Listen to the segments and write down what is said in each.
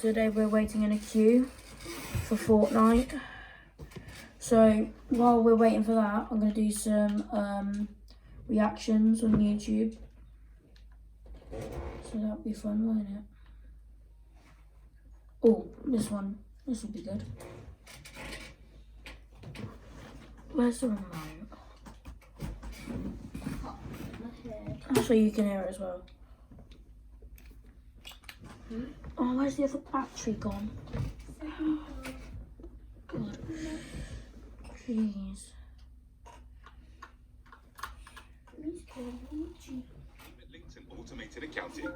Today we're waiting in a queue for Fortnite. So while we're waiting for that, I'm going to do some reactions on YouTube. So that'll be fun, won't it? Oh, this one. This will be good. Where's the remote? So you can hear it as well. Oh, where's the other battery gone? God. Jeez. LinkedIn automated accounting.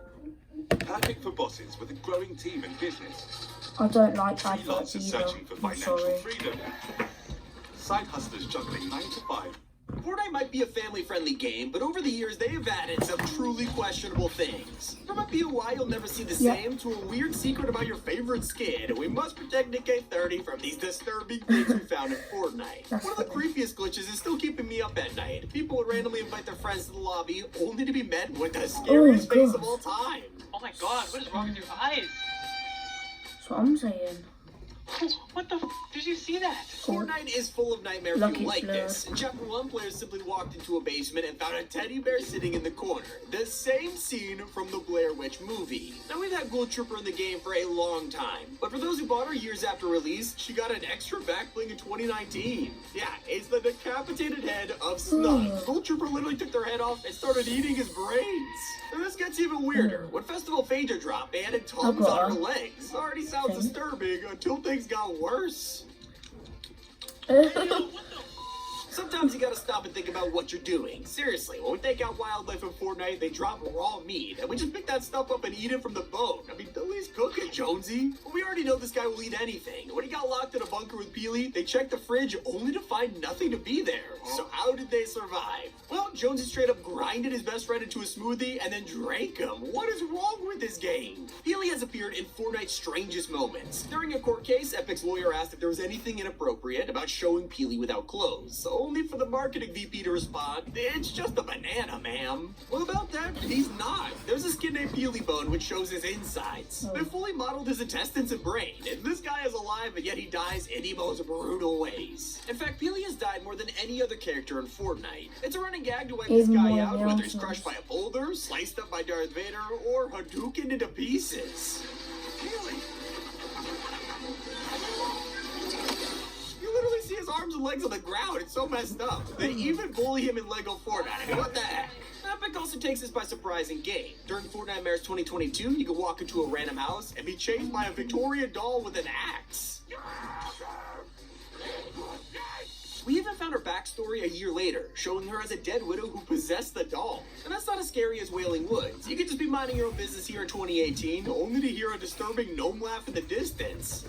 Perfect for bosses with a growing team and business. I don't like adverts Freelancers either. searching for I'm financial sorry. freedom. Side hustlers juggling 9 to 5. Fortnite might be a family-friendly game, but over the years they have added some truly questionable things. From a POI you'll never see the same to a weird secret about your favorite skin. We must protect Nick K30 from these disturbing things we found in Fortnite. One of the creepiest glitches is still keeping me up at night. People would randomly invite their friends to the lobby, only to be met with the scariest face of all time. Oh my god, what is wrong with your eyes? That's what I'm saying. What the f? Did you see that? Fortnite is full of nightmare Lucky fuel like Fleur. this. In Chapter 1, players simply walked into a basement and found a teddy bear sitting in the corner. The same scene from the Blair Witch movie. Now, we've had Gold Trooper in the game for a long time, but for those who bought her years after release, she got an extra back bling in 2019. Yeah, it's the decapitated head of Snug. Gold Trooper literally took their head off and started eating his brains. And this gets even weirder. When Festival Phaedra dropped, they added tongues on her legs. Already sounds disturbing until things got worse. Sometimes you gotta stop and think about what you're doing. Seriously, when we take out wildlife in Fortnite, they drop raw meat, and we just pick that stuff up and eat it from the bone. I mean, at least cook it, Jonesy. We already know this guy will eat anything. When he got locked in a bunker with Peely, they checked the fridge only to find nothing to be there. So how did they survive? Well, Jonesy straight up grinded his best friend into a smoothie and then drank him. What is wrong with this game? Peely has appeared in Fortnite's strangest moments. During a court case, Epic's lawyer asked if there was anything inappropriate about showing Peely without clothes, only for the marketing VP to respond, "It's just a banana, ma'am." Well, about that, he's not. There's a skin named Peely Bone which shows his insides. They fully modeled his intestines and brain, and this guy is alive, and yet he dies in the most brutal ways. In fact, Peely has died more than any other character in Fortnite. It's a running gag to wipe this Even guy more out, whether he's nonsense. crushed by a boulder, sliced up by Darth Vader, or Hadoukened into pieces. Peely. You literally see his arms and legs on the ground. It's so messed up. They even bully him in LEGO Fortnite. I mean, what the heck? Epic also takes us by surprise in game. During Fortnite Mares 2022, you can walk into a random house and be chased by a Victoria doll with an axe. We even found her backstory a year later, showing her as a dead widow who possessed the doll. And that's not as scary as Wailing Woods. You could just be minding your own business here in 2018, only to hear a disturbing gnome laugh in the distance.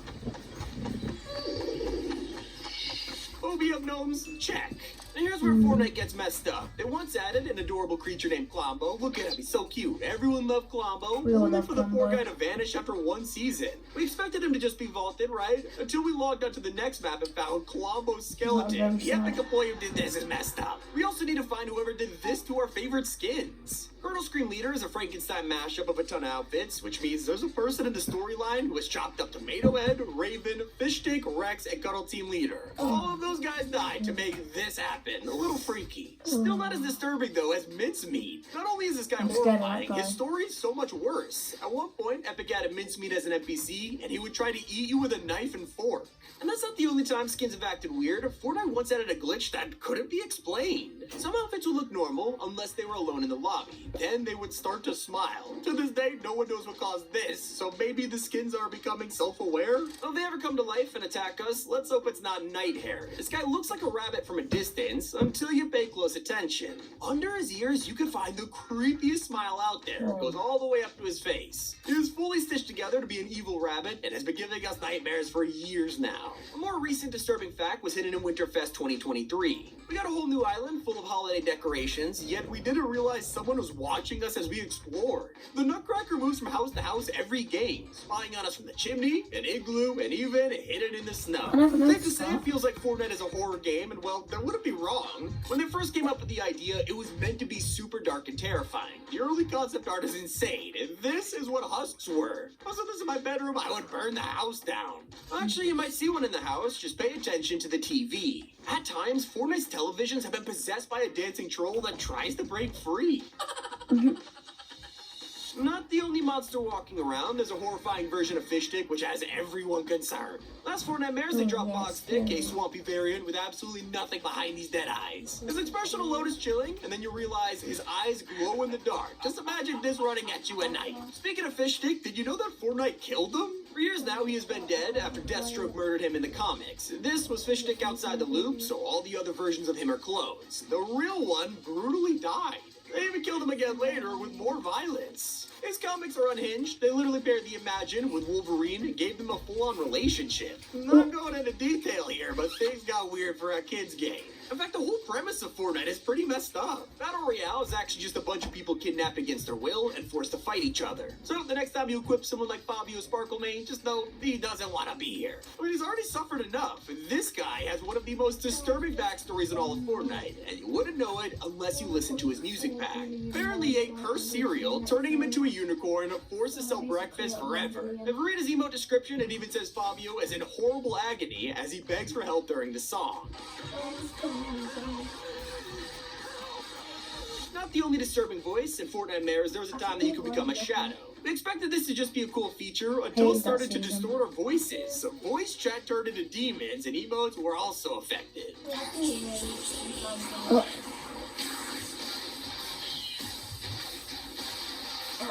Phobia of gnomes? Check. And here's where Fortnite gets messed up. They once added an adorable creature named Klombo. Look at him, he's so cute. Everyone loved Klombo, We all only love for the poor Klombo. guy to vanish after one season. We expected him to just be vaulted, right? Until we logged onto the next map and found Klombo's skeleton. very The epic sad. employee who did this is messed up. We also need to find whoever did this to our favorite skins. Colonel Scream Leader is a Frankenstein mashup of a ton of outfits, which means there's a person in the storyline who has chopped up Tomato Head, Raven, Fish Stick, Rex, and Cuddle Team Leader. All of those guys died to make this happen. A little freaky. Still not as disturbing, though, as Mincemeat. Not only is this guy I'm scared of that horrifying, guy. his story is so much worse. At one point, Epic added Mincemeat as an NPC, and he would try to eat you with a knife and fork. And that's not the only time skins have acted weird. Fortnite once added a glitch that couldn't be explained. Some outfits would look normal unless they were alone in the lobby. Then they would start to smile. To this day, no one knows what caused this, so maybe the skins are becoming self-aware? If they ever come to life and attack us, let's hope it's not Nighthair. This guy looks like a rabbit from a distance until you pay close attention. Under his ears, you can find the creepiest smile out there. It goes all the way up to his face. He is fully stitched together to be an evil rabbit and has been giving us nightmares for years now. A more recent disturbing fact was hidden in Winterfest 2023. We got a whole new island full of holiday decorations, yet we didn't realize someone was watching us as we explored. The Nutcracker moves from house to house every game, spying on us from the chimney, an igloo, and even hidden in the snow. I never Safe to noticed say, that. it feels like Fortnite is a horror game, and well, there wouldn't be wrong. When they first came up with the idea, it was meant to be super dark and terrifying. The early concept art is insane, and this is what husks were. If I saw this in my bedroom, I would burn the house down. Actually, you might see one in the house, just pay attention to the TV. At times, Fortnite's televisions have been possessed by a dancing troll that tries to break free. Not the only monster walking around, there's a horrifying version of Fish Stick which has everyone concerned. Last Fortnite Mares, they dropped Box Stick, a swampy variant with absolutely nothing behind these dead eyes. His expression alone is chilling, and then you realize his eyes glow in the dark. Just imagine this running at you at night. Speaking of Fish Stick, did you know that Fortnite killed him? For years now, he has been dead after Deathstroke murdered him in the comics. This was Fish Stick outside the loop, so all the other versions of him are clones. The real one brutally died. They even killed him again later with more violence. His comics are unhinged. They literally paired the Imagine with Wolverine and gave them a full-on relationship. Not going into detail here, but things got weird for a kid's game. In fact, the whole premise of Fortnite is pretty messed up. Battle Royale is actually just a bunch of people kidnapped against their will and forced to fight each other. So the next time you equip someone like Fabio Sparklemane, just know he doesn't want to be here. I mean, he's already suffered enough. This guy has one of the most disturbing backstories in all of Fortnite, and you wouldn't know it unless you listen to his music pack. Apparently he ate cursed cereal, turning him into a unicorn, forced to sell breakfast forever. If you read his emote description, it even says Fabio is in horrible agony as he begs for help during the song. Not the only disturbing voice in Fortnite Mares, there was a time that you could become a shadow. We expected this to just be a cool feature until it started to distort our voices. So voice chat turned into demons and emotes were also affected.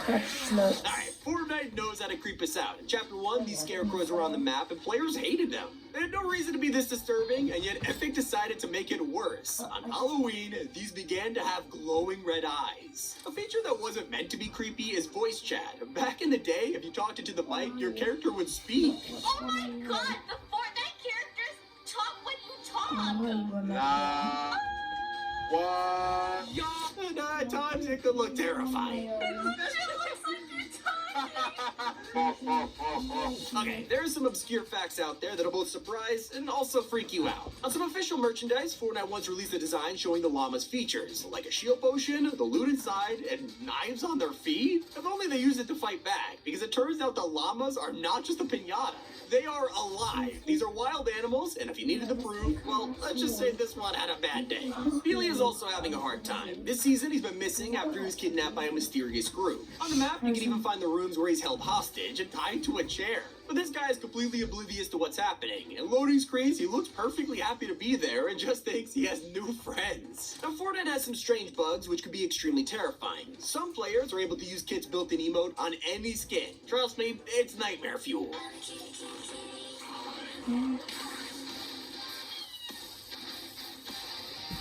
Alright, Fortnite knows how to creep us out. In Chapter 1, these scarecrows were on the map and players hated them. They had no reason to be this disturbing, and yet Epic decided to make it worse. On Halloween, these began to have glowing red eyes. A feature that wasn't meant to be creepy is voice chat. Back in the day, if you talked into the mic, your character would speak. Oh my god, the Fortnite characters talk when you talk! What? Yeah, and at times it could look terrifying. It looks like you're talking! Okay, there are some obscure facts out there that'll both surprise and also freak you out. On some official merchandise, Fortnite once released a design showing the llama's features, like a shield potion, the loot inside, and knives on their feet. If only they used it to fight back, because it turns out the llamas are not just a piñata. They are alive. These are wild animals, and if you needed the proof, well, let's just say this one had a bad day. Peely is also having a hard time. This season, he's been missing after he was kidnapped by a mysterious group. On the map, you can even find the rooms where he's held hostage and tied to a chair. But this guy is completely oblivious to what's happening. In loading screens, he looks perfectly happy to be there and just thinks he has new friends. Now, Fortnite has some strange bugs which could be extremely terrifying. Some players are able to use Kit's built-in emote on any skin. Trust me, it's nightmare fuel.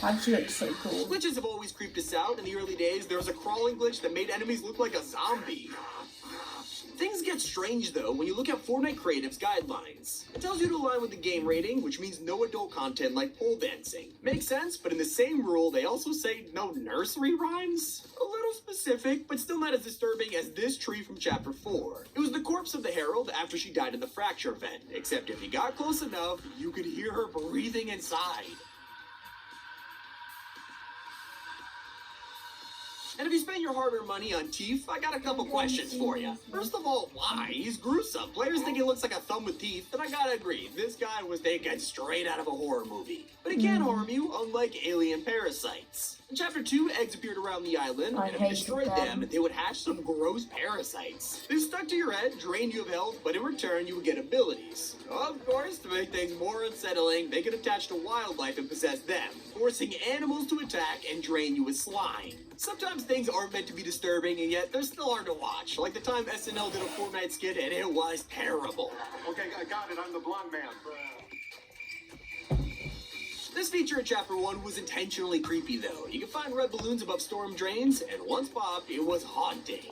Actually looks so cool. Glitches have always creeped us out. In the early days, there was a crawling glitch that made enemies look like a zombie. Things get strange though when you look at Fortnite Creative's guidelines. It tells you to align with the game rating, which means no adult content like pole dancing. Makes sense, but in the same rule, they also say no nursery rhymes? A little specific, but still not as disturbing as this tree from Chapter 4. It was the corpse of the Herald after she died in the fracture event, except if you got close enough, you could hear her breathing inside. And if you spend your hard-earned money on teeth, I got a couple questions for you. First of all, why? He's gruesome. Players think he looks like a thumb with teeth, and I gotta agree, this guy was taken straight out of a horror movie. But it can't harm you, unlike alien parasites. In Chapter 2, eggs appeared around the island, and if you destroyed them, they would hatch some gross parasites. They stuck to your head, drained you of health, but in return, you would get abilities. Of course, to make things more unsettling, they could attach to wildlife and possess them, forcing animals to attack and drain you with slime. Sometimes things aren't meant to be disturbing, and yet they're still hard to watch. Like the time SNL did a Fortnite skit, and it was terrible. Okay, I got it. I'm the blonde man. This feature in Chapter 1 was intentionally creepy, though. You can find red balloons above storm drains, and once popped, it was haunting.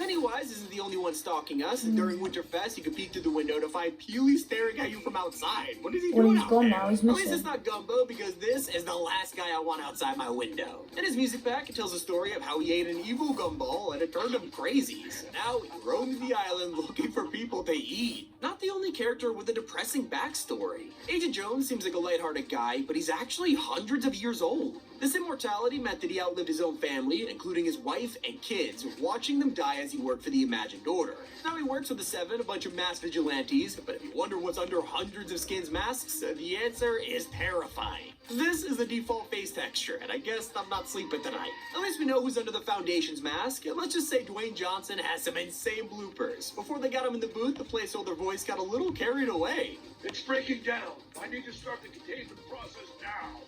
Pennywise isn't the only one stalking us. During Winterfest, you can peek through the window to find Peely staring at you from outside. What is he Well, doing he's out gone there? now, he's At least missing. it's not Gumbo, because this is the last guy I want outside my window. In his music pack, it tells a story of how he ate an evil gumball and it turned him crazy. So now he roams the island looking for people to eat. Not the only character with a depressing backstory. Agent Jones seems like a lighthearted guy, but he's actually hundreds of years old. This immortality meant that he outlived his own family, including his wife and kids, watching them die as he worked for the Imagined Order. Now he works with the Seven, a bunch of masked vigilantes, but if you wonder what's under hundreds of skins masks, the answer is terrifying. This is the default face texture, and I guess I'm not sleeping tonight. At least we know who's under the Foundation's mask, and let's just say Dwayne Johnson has some insane bloopers. Before they got him in the booth, the placeholder voice got a little carried away. It's breaking down. I need to start the containment process now.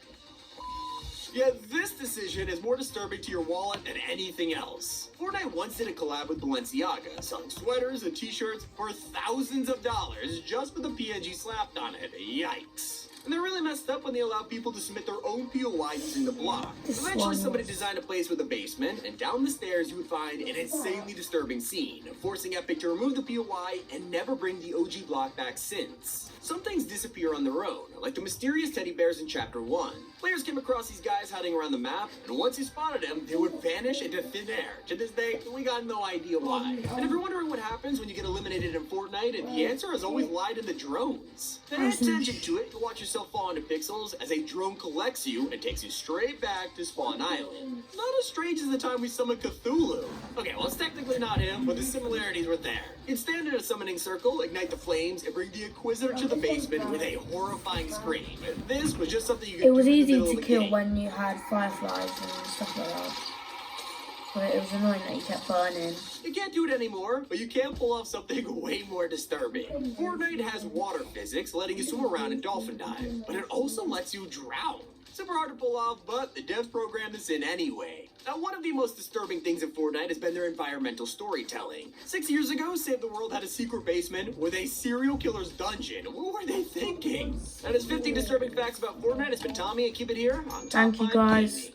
Yeah, this decision is more disturbing to your wallet than anything else. Fortnite once did a collab with Balenciaga, selling sweaters and t-shirts for thousands of dollars just with a PNG slapped on it. Yikes. And they're really messed up when they allow people to submit their own POI using the block. Eventually, somebody designed a place with a basement, and down the stairs you would find an insanely disturbing scene, forcing Epic to remove the POI and never bring the OG block back since. Some things disappear on their own, like the mysterious teddy bears in Chapter 1. Players came across these guys hiding around the map, and once you spotted them, they would vanish into thin air. To this day, we got no idea why. And if you're wondering what happens when you get eliminated in Fortnite, the answer has always lied in the drones. Pay attention to it to watch yourself fall into pixels as a drone collects you and takes you straight back to Spawn Island. Not as strange as the time we summoned Cthulhu. Okay, well, it's technically not him, but the similarities were there. You'd stand in a summoning circle, ignite the flames, and bring the Inquisitor to the basement with a horrifying scream. This was just something you could It was do in the easy middle to of the kill game. when you had fireflies and stuff like that. But it was annoying that you kept burning. You can't do it anymore, but you can pull off something way more disturbing. Fortnite has water physics, letting you swim around and dolphin dive, but it also lets you drown. Super hard to pull off, but the devs programmed this in anyway. Now, one of the most disturbing things in Fortnite has been their environmental storytelling. 6 years ago, Save the World had a secret basement with a serial killer's dungeon. What were they thinking? That is 50 disturbing facts about Fortnite. It's been Tommy, and keep it here on Top Thank you, 5 guys. Gaming.